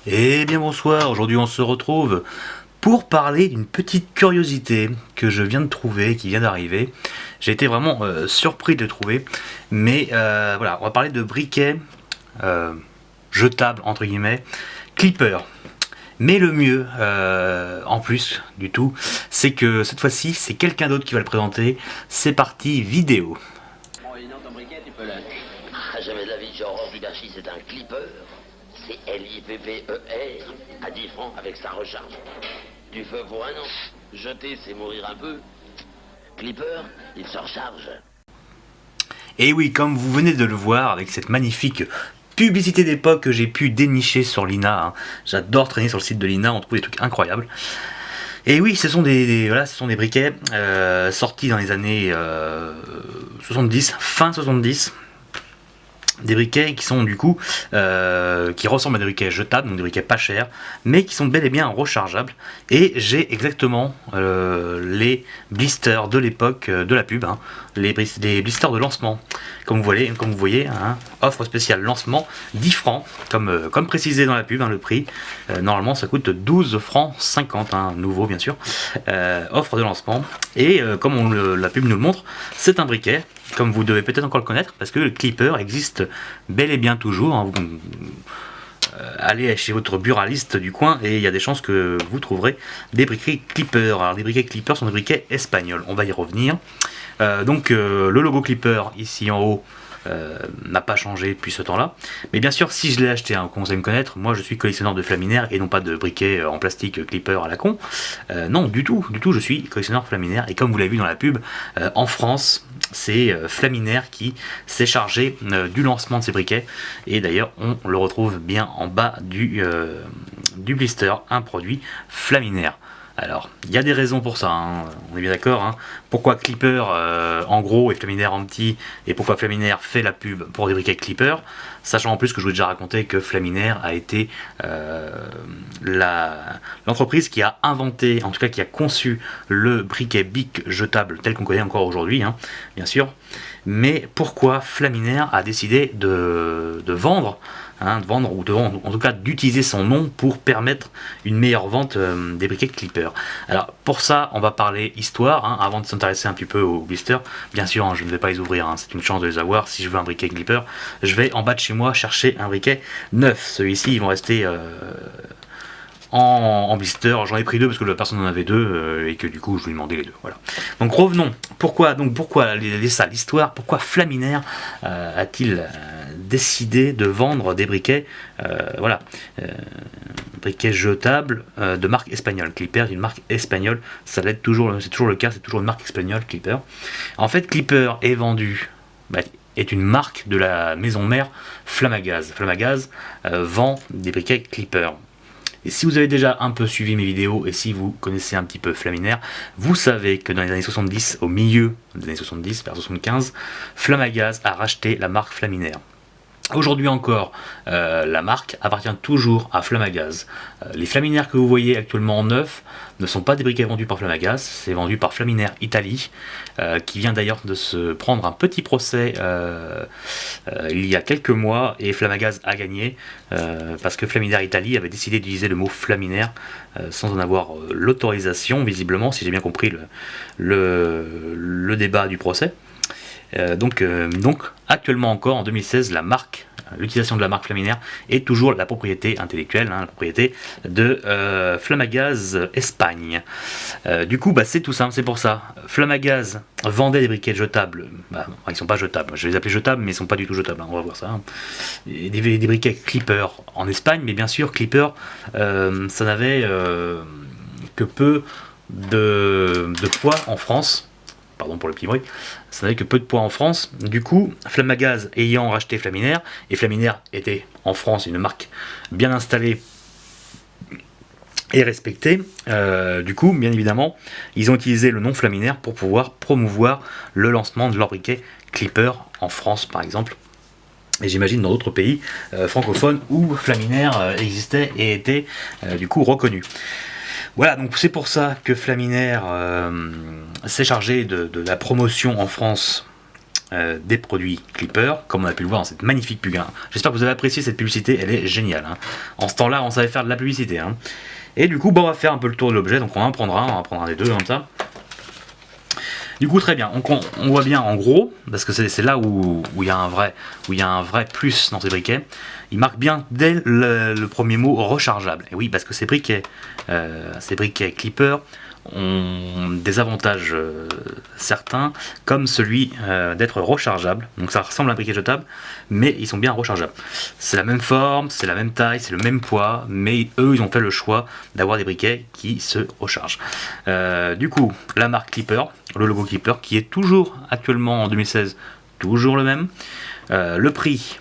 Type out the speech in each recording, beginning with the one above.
Eh bien bonsoir, aujourd'hui on se retrouve pour parler d'une petite curiosité que je viens de trouver, qui vient d'arriver. J'ai été vraiment surpris de le trouver, mais voilà, on va parler de briquets euh, jetables entre guillemets, Clipper. Mais le mieux, en plus du tout, c'est que cette fois-ci c'est quelqu'un d'autre qui va le présenter. C'est parti, vidéo. Ah, jamais de la vie, j'ai horreur du gâchis, c'est un clipper. C'est L-I-P-P-E-R, à 10 francs avec sa recharge. Du feu pour un an. Jeter, c'est mourir un peu. Clipper, il se recharge. Et oui, comme vous venez de le voir avec cette magnifique publicité d'époque que j'ai pu dénicher sur l'INA, hein. J'adore traîner sur le site de l'INA, on trouve des trucs incroyables. Et oui, ce sont voilà, ce sont des briquets sortis dans les années 70, fin 70. Des briquets qui sont du coup qui ressemblent à des briquets jetables, donc des briquets pas chers, mais qui sont bel et bien rechargeables. Et j'ai exactement les blisters de l'époque de la pub, hein, les blisters de lancement. Comme vous voyez, hein, offre spéciale lancement, 10 francs, comme précisé dans la pub, hein, le prix. Normalement ça coûte 12 francs 50, hein, nouveau bien sûr. Offre de lancement. Et comme la pub nous le montre, c'est un briquet. Comme vous devez peut-être encore le connaître, parce que le Clipper existe bel et bien toujours, hein. Vous allez chez votre buraliste du coin et il y a des chances que vous trouverez des briquets Clipper. Alors les briquets Clipper sont des briquets espagnols, on va y revenir. Le logo Clipper ici en haut n'a pas changé depuis ce temps-là. Mais bien sûr, si je l'ai acheté, hein, comme vous allez me connaître, moi je suis collectionneur de flaminaires et non pas de briquets en plastique Clipper à la con. Non, du tout, je suis collectionneur flaminaire. Et comme vous l'avez vu dans la pub, en France, c'est Flaminaire qui s'est chargé du lancement de ces briquets. Et d'ailleurs, on le retrouve bien en bas du blister, un produit Flaminaire. Alors, il y a des raisons pour ça, hein, on est bien d'accord. Hein. Pourquoi Clipper en gros et Flaminaire en petit, et pourquoi Flaminaire fait la pub pour des briquets Clipper, sachant en plus que je vous ai déjà raconté que Flaminaire a été l'entreprise qui a inventé, en tout cas qui a conçu le briquet Bic jetable tel qu'on connaît encore aujourd'hui, hein, bien sûr. Mais pourquoi Flaminaire a décidé de vendre, hein, en tout cas d'utiliser son nom pour permettre une meilleure vente des briquets Clipper. Alors pour ça, on va parler histoire, hein, avant de s'intéresser un petit peu aux blisters. Bien sûr, hein, je ne vais pas les ouvrir, hein, c'est une chance de les avoir. Si je veux un briquet Clipper, je vais en bas de chez moi chercher un briquet neuf. Ceux-ci, ils vont rester en blister. J'en ai pris deux parce que la personne en avait deux et que du coup je lui demandais les deux. Voilà. Donc revenons. Pourquoi l'histoire, pourquoi Flaminaire a-t-il décidé de vendre des briquets voilà, briquets jetables de marque espagnole. Clipper est une marque espagnole, ça l'est toujours, c'est toujours le cas, c'est toujours une marque espagnole Clipper. En fait, Clipper est vendu, est une marque de la maison mère Flamagaz. Flamagaz vend des briquets Clipper. Et si vous avez déjà un peu suivi mes vidéos et si vous connaissez un petit peu Flaminaire, vous savez que dans les années 70, au milieu des années 70, vers 75, Flamagaz a racheté la marque Flaminaire. Aujourd'hui encore, la marque appartient toujours à Flamagaz. Les Flaminaires que vous voyez actuellement en neuf ne sont pas des briquets vendus par Flamagaz, c'est vendu par Flaminaire Italie, qui vient d'ailleurs de se prendre un petit procès il y a quelques mois, et Flamagaz a gagné, parce que Flaminaire Italie avait décidé d'utiliser le mot Flaminaire sans en avoir l'autorisation, visiblement, si j'ai bien compris le débat du procès. Donc, actuellement encore, en 2016, l'utilisation de la marque Flaminaire est toujours la propriété intellectuelle, hein, la propriété de Flamagaz Espagne. Du coup, c'est tout simple, c'est pour ça. Flamagaz vendait des briquets jetables. Ils sont pas jetables, je vais les appeler jetables, mais ils sont pas du tout jetables, hein, on va voir ça. Hein. Des briquets Clipper en Espagne, mais bien sûr, Clipper, ça n'avait que peu de poids en France. Pardon pour le petit bruit, ça n'avait que peu de poids en France. Du coup, Flamagaz ayant racheté Flaminaire, et Flaminaire était en France une marque bien installée et respectée, du coup, bien évidemment, ils ont utilisé le nom Flaminaire pour pouvoir promouvoir le lancement de leur briquet Clipper en France, par exemple. Et j'imagine dans d'autres pays francophones où Flaminaire existait et était du coup reconnu. Voilà, donc c'est pour ça que Flaminaire s'est chargé de la promotion en France des produits Clipper, comme on a pu le voir dans cette magnifique pub. J'espère que vous avez apprécié cette publicité, elle est géniale. En ce temps-là, on savait faire de la publicité. Et du coup, on va faire un peu le tour de l'objet, donc on en prendra un des deux comme ça. Du coup, très bien, on voit bien en gros, parce que c'est là où il y a un vrai plus dans ces briquets. Il marque bien dès le premier mot rechargeable. Et oui, parce que ces briquets Clipper ont des avantages certains, comme celui d'être rechargeable. Donc ça ressemble à un briquet jetable, mais ils sont bien rechargeables. C'est la même forme, c'est la même taille, c'est le même poids, mais eux ils ont fait le choix d'avoir des briquets qui se rechargent. Du coup, la marque Clipper, le logo Clipper, qui est toujours actuellement en 2016, toujours le même. Le prix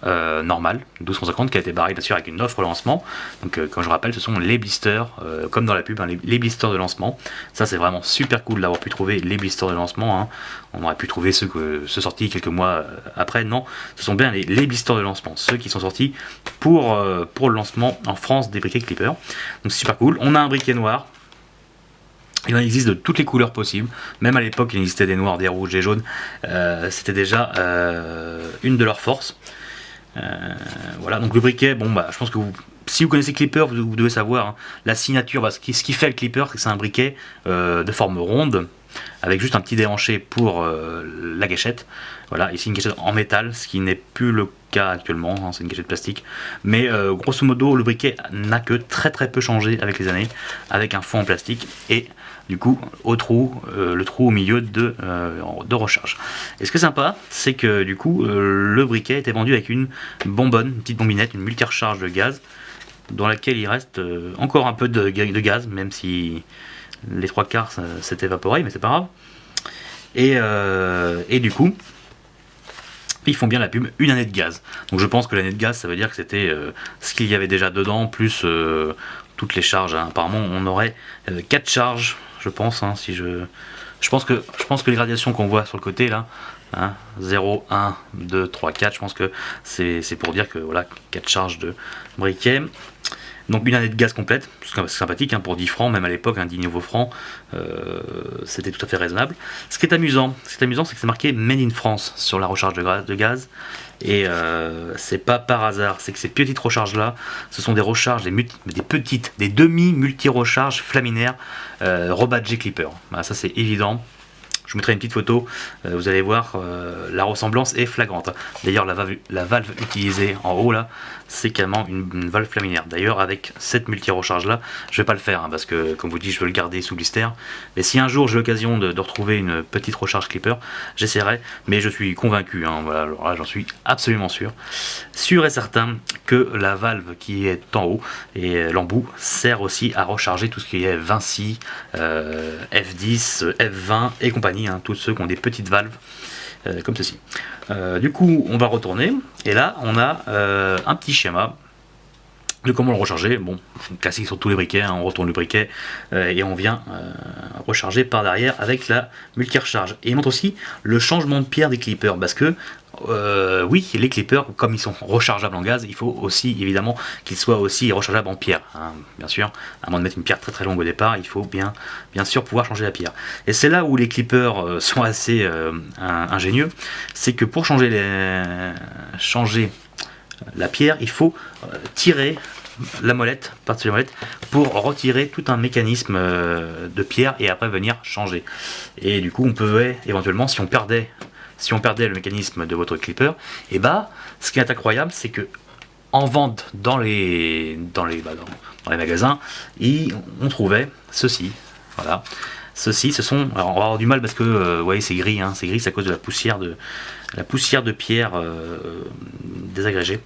normal, 12,50, qui a été barré bien sûr avec une offre lancement. Donc quand je rappelle, ce sont les blisters, comme dans la pub, les blisters de lancement. Ça c'est vraiment super cool d'avoir pu trouver les blisters de lancement. On aurait pu trouver ceux sortis quelques mois après. Non, ce sont bien les blisters de lancement, ceux qui sont sortis pour le lancement en France des briquets Clipper. Donc c'est super cool. On a un briquet noir. Il en existe de toutes les couleurs possibles, même à l'époque il existait des noirs, des rouges, des jaunes, c'était déjà une de leurs forces. Voilà, donc le briquet, je pense que si vous connaissez Clipper, vous devez savoir la signature, ce qui fait le Clipper, c'est que c'est un briquet de forme ronde, avec juste un petit déhanché pour la gâchette. Voilà, ici une gâchette en métal, ce qui n'est plus le cas actuellement, c'est une gâchette plastique. Mais grosso modo, le briquet n'a que très peu changé avec les années, avec un fond en plastique et du coup le trou au milieu de recharge. Et ce qui est sympa, c'est que du coup le briquet était vendu avec une bonbonne, une petite bombinette, une multi-recharge de gaz, dans laquelle il reste encore un peu de gaz, même si les 3/4 s'est évaporé, mais c'est pas grave. Et du coup, ils font bien la pub, une année de gaz. Donc je pense que l'année de gaz, ça veut dire que c'était ce qu'il y avait déjà dedans, plus toutes les charges. Apparemment, on aurait 4 charges, je pense. Je pense que les gradations qu'on voit sur le côté là, 0, 1, 2, 3, 4, je pense que c'est pour dire que voilà, 4 charges de briquet. Donc une année de gaz complète, c'est sympathique pour 10 francs, même à l'époque, 10 nouveaux francs, c'était tout à fait raisonnable. Ce qui est amusant, c'est que c'est marqué Made in France sur la recharge de gaz, et c'est pas par hasard, c'est que ces petites recharges là, ce sont des recharges, des demi-multi-recharges Flaminaire rebadgées Clipper. Voilà, ça c'est évident. Je vous mettrai une petite photo, vous allez voir, la ressemblance est flagrante. D'ailleurs, la valve utilisée en haut là, c'est carrément une valve Flaminaire. D'ailleurs, avec cette multi-recharge là, je vais pas le faire, parce que, comme vous dites, je veux le garder sous blister. Mais si un jour j'ai l'occasion de retrouver une petite recharge Clipper, j'essaierai, mais je suis convaincu, voilà, alors là j'en suis absolument sûr et certain que la valve qui est en haut et l'embout sert aussi à recharger tout ce qui est Vinci, F10, F20 et compagnie, tous ceux qui ont des petites valves comme ceci. Du coup, on va retourner et là on a un petit schéma de comment le recharger. Bon, classique sur tous les briquets, on retourne le briquet et on vient recharger par derrière avec la multi-recharge. Et il montre aussi le changement de pierre des clippers, parce que oui, les clippers, comme ils sont rechargeables en gaz, il faut aussi évidemment qu'ils soient aussi rechargeables en pierre, bien sûr. À moins de mettre une pierre très longue au départ, il faut bien sûr pouvoir changer la pierre. Et c'est là où les clippers sont assez ingénieux, c'est que pour changer la pierre, il faut tirer la molette, partir de la molette, pour retirer tout un mécanisme de pierre et après venir changer. Et du coup, on peut éventuellement, si on perdait le mécanisme de votre clipper, et ce qui est incroyable, c'est que en vente dans les magasins, on trouvait ceci. Voilà. Ceci, ce sont, alors on va avoir du mal parce que vous voyez, c'est gris, c'est gris, c'est à cause de la poussière de pierre désagrégée,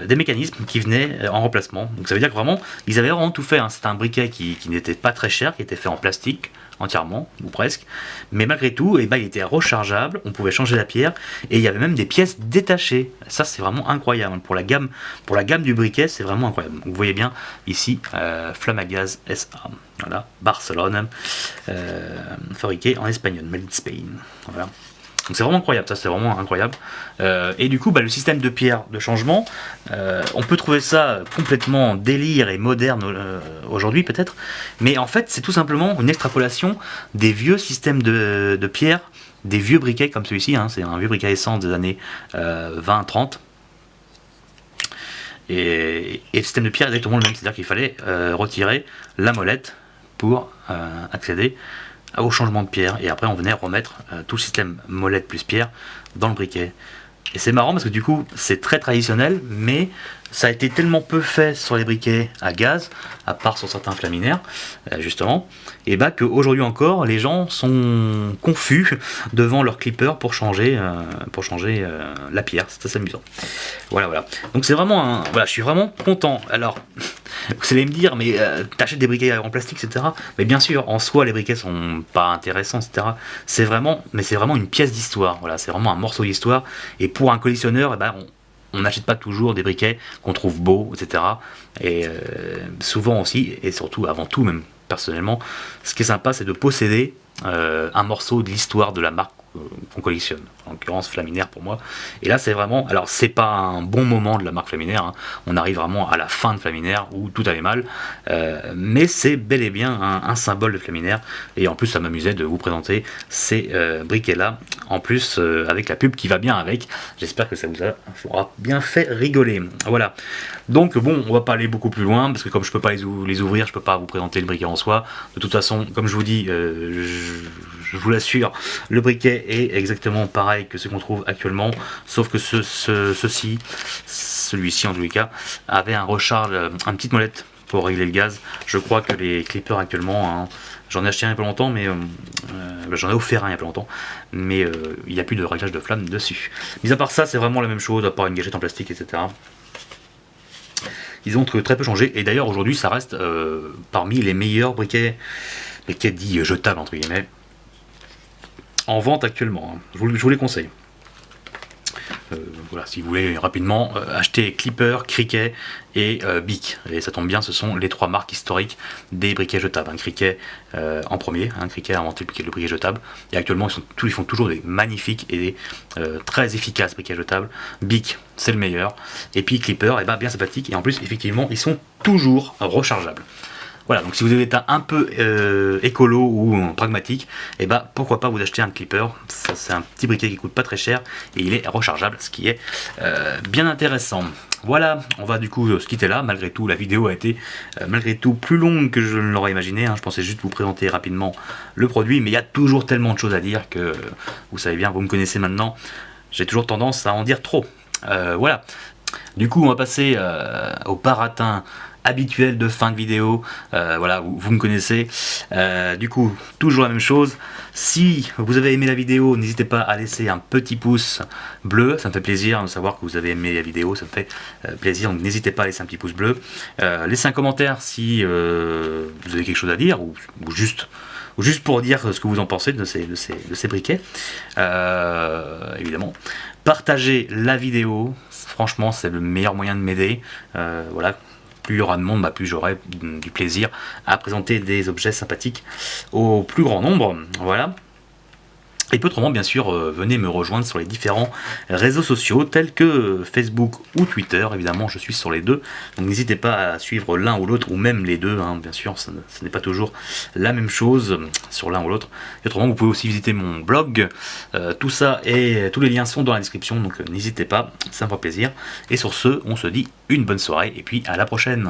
des mécanismes qui venaient en remplacement. Donc ça veut dire que vraiment, ils avaient vraiment tout fait. C'était un briquet qui n'était pas très cher, qui était fait en plastique entièrement ou presque, mais malgré tout, il était rechargeable. On pouvait changer la pierre et il y avait même des pièces détachées. Ça, c'est vraiment incroyable pour la gamme du briquet. C'est vraiment incroyable. Vous voyez bien ici, Flamagaz SA. Voilà, Barcelone, fabriqué en espagnol, made in Spain. Voilà. Donc c'est vraiment incroyable, ça c'est vraiment incroyable. Et du coup, le système de pierre de changement, on peut trouver ça complètement délire et moderne aujourd'hui peut-être, mais en fait c'est tout simplement une extrapolation des vieux systèmes de pierre des vieux briquets comme celui-ci, hein, c'est un vieux briquet essence des années 20-30. Et le système de pierre est exactement le même, c'est-à-dire qu'il fallait retirer la molette pour accéder au changement de pierre, et après on venait remettre tout le système molette plus pierre dans le briquet. Et c'est marrant parce que du coup c'est très traditionnel, mais ça a été tellement peu fait sur les briquets à gaz, à part sur certains flaminaires justement, et bah qu'aujourd'hui encore les gens sont confus devant leur clipper pour changer la pierre. C'est assez amusant. Voilà. Donc c'est vraiment voilà, je suis vraiment content. Alors vous allez me dire, mais t'achètes des briquets en plastique, etc. Mais bien sûr, en soi, les briquets sont pas intéressants, etc. C'est vraiment une pièce d'histoire. Voilà, c'est vraiment un morceau d'histoire. Et pour un collectionneur, on n'achète pas toujours des briquets qu'on trouve beaux, etc. Et souvent aussi, et surtout avant tout même personnellement, ce qui est sympa, c'est de posséder un morceau de l'histoire de la marque qu'on collectionne, en l'occurrence Flaminaire pour moi. Et là c'est vraiment, alors c'est pas un bon moment de la marque Flaminaire, hein. On arrive vraiment à la fin de Flaminaire où tout allait mal, mais c'est bel et bien un symbole de Flaminaire. Et en plus ça m'amusait de vous présenter ces briquets là, en plus avec la pub qui va bien avec. J'espère que ça vous aura bien fait rigoler. Voilà, donc bon, on va pas aller beaucoup plus loin parce que comme je peux pas les ouvrir, je peux pas vous présenter le briquet en soi. De toute façon, comme je vous dis, je vous l'assure, le briquet est exactement pareil que ce qu'on trouve actuellement, sauf que celui-ci en tous les cas, avait un recharge, une petite molette pour régler le gaz. Je crois que les clippers actuellement, hein, j'en ai acheté un il y a pas longtemps, mais j'en ai offert un il y a pas longtemps, mais il n'y a plus de réglage de flamme dessus. Mis à part ça, c'est vraiment la même chose, à part une gâchette en plastique, etc. Ils ont très peu changé, et d'ailleurs aujourd'hui ça reste parmi les meilleurs briquets dits jetables entre guillemets en vente actuellement, hein. Je vous les conseille. Voilà, si vous voulez rapidement acheter Clipper, Cricket et Bic. Et ça tombe bien, ce sont les trois marques historiques des briquets jetables. Un Cricket en premier, un Cricket a inventé le briquet jetable. Et actuellement, ils font toujours des magnifiques et des très efficaces briquets jetables. Bic, c'est le meilleur. Et puis Clipper, bien sympathique. Et en plus, effectivement, ils sont toujours rechargeables. Voilà, donc si vous êtes un peu écolo ou pragmatique, pourquoi pas vous acheter un clipper. C'est un petit briquet qui coûte pas très cher et il est rechargeable, ce qui est bien intéressant. Voilà, on va du coup se quitter là. Malgré tout, la vidéo a été malgré tout plus longue que je ne l'aurais imaginé, hein. Je pensais juste vous présenter rapidement le produit, mais il y a toujours tellement de choses à dire que vous savez bien, vous me connaissez maintenant, j'ai toujours tendance à en dire trop. Voilà, du coup on va passer au baratin habituel de fin de vidéo. Voilà, vous me connaissez. Du coup, toujours la même chose. Si vous avez aimé la vidéo, n'hésitez pas à laisser un petit pouce bleu. Ça me fait plaisir de savoir que vous avez aimé la vidéo. Ça me fait plaisir. Donc n'hésitez pas à laisser un petit pouce bleu. Laissez un commentaire si vous avez quelque chose à dire ou juste pour dire ce que vous en pensez de ces briquets. Évidemment. Partagez la vidéo. Franchement, c'est le meilleur moyen de m'aider. Voilà. Plus il y aura de monde, plus j'aurai du plaisir à présenter des objets sympathiques au plus grand nombre. Voilà. Et puis autrement, bien sûr, venez me rejoindre sur les différents réseaux sociaux tels que Facebook ou Twitter. Évidemment, je suis sur les deux. Donc n'hésitez pas à suivre l'un ou l'autre, ou même les deux. Hein. Bien sûr, ce n'est pas toujours la même chose sur l'un ou l'autre. Et autrement, vous pouvez aussi visiter mon blog. Tout ça et tous les liens sont dans la description. Donc n'hésitez pas, ça me fera plaisir. Et sur ce, on se dit une bonne soirée et puis à la prochaine.